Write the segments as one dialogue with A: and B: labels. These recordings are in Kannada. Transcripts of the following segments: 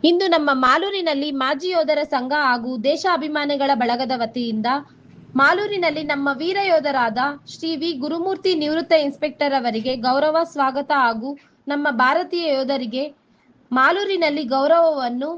A: ಇಂದು ನಮ್ಮ ಮಾಲೂರಿನಲ್ಲಿ ಮಾಜಿ ಯೋಧರ ಸಂಘ ಹಾಗೂ ದೇಶಾಭಿಮಾನಿಗಳ ಬಳಗದ ವತಿಯಿಂದ ಮಾಲೂರಿನಲ್ಲಿ ನಮ್ಮ ವೀರ ಯೋಧರಾದ ಶ್ರೀ ವಿ ಗುರುಮೂರ್ತಿ ನಿವೃತ್ತ ಇನ್ಸ್ಪೆಕ್ಟರ್ ಅವರಿಗೆ ಗೌರವ ಸ್ವಾಗತ ಹಾಗೂ ನಮ್ಮ ಭಾರತೀಯ ಯೋಧರಿಗೆ ಮಾಲೂರಿನಲ್ಲಿ ಗೌರವವನ್ನು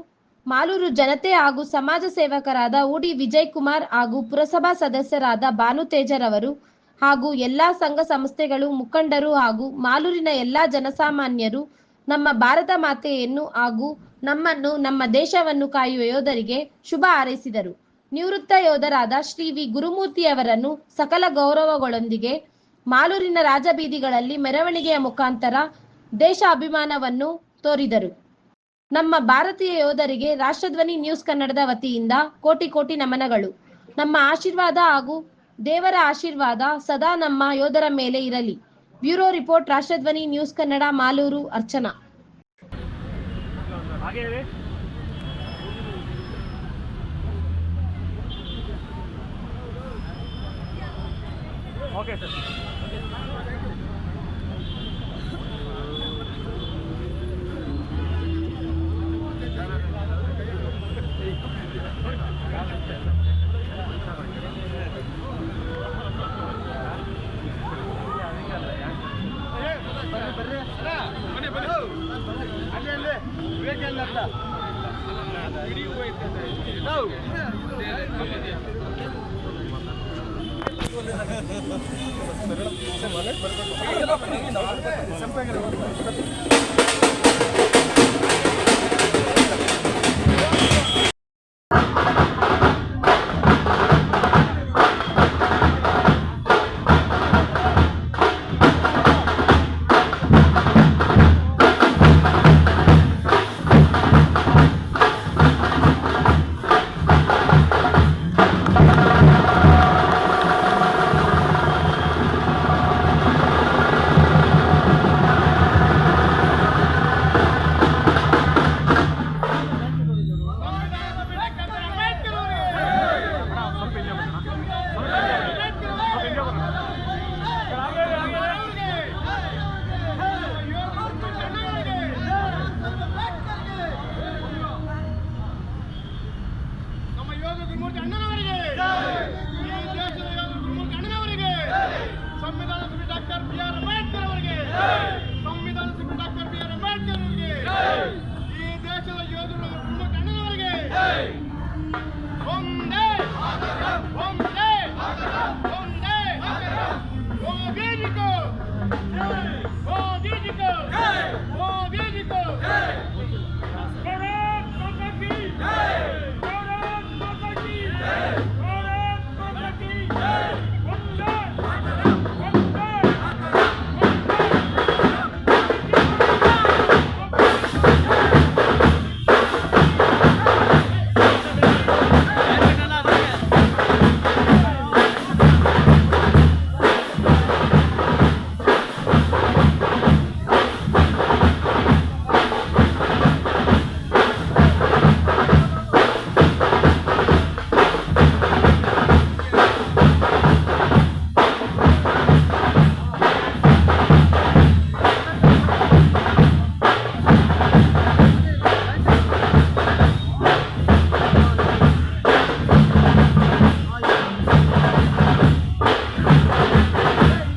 A: ಮಾಲೂರು ಜನತೆ ಹಾಗೂ ಸಮಾಜ ಸೇವಕರಾದ ಉಡಿ ವಿಜಯ್ ಕುಮಾರ್ ಹಾಗೂ ಪುರಸಭಾ ಸದಸ್ಯರಾದ ಭಾನು ತೇಜರವರು ಹಾಗೂ ಎಲ್ಲಾ ಸಂಘ ಸಂಸ್ಥೆಗಳು ಮುಖಂಡರು ಹಾಗೂ ಮಾಲೂರಿನ ಎಲ್ಲಾ ಜನಸಾಮಾನ್ಯರು ನಮ್ಮ ಭಾರತ ಮಾತೆಯನ್ನು ಹಾಗೂ ನಮ್ಮನ್ನು ನಮ್ಮ ದೇಶವನ್ನು ಕಾಯುವ ಯೋಧರಿಗೆ ಶುಭ ಹಾರೈಸಿದರು. ನಿವೃತ್ತ ಯೋಧರಾದ ಶ್ರೀ ವಿ ಗುರುಮೂರ್ತಿ ಅವರನ್ನು ಸಕಲ ಗೌರವಗಳೊಂದಿಗೆ ಮಾಲೂರಿನ ರಾಜಬೀದಿಗಳಲ್ಲಿ ಮೆರವಣಿಗೆಯ ಮುಖಾಂತರ ದೇಶ ಅಭಿಮಾನವನ್ನು ತೋರಿದರು. ನಮ್ಮ ಭಾರತೀಯ ಯೋಧರಿಗೆ ರಾಷ್ಟ್ರಧ್ವನಿ ನ್ಯೂಸ್ ಕನ್ನಡದ ವತಿಯಿಂದ ಕೋಟಿ ಕೋಟಿ ನಮನಗಳು. ನಮ್ಮ ಆಶೀರ್ವಾದ ಹಾಗೂ ದೇವರ ಆಶೀರ್ವಾದ ಸದಾ ನಮ್ಮ ಯೋಧರ ಮೇಲೆ ಇರಲಿ. Bureau report, Rashtradhwani news Kannada, Malur. Archana.
B: Okay sir.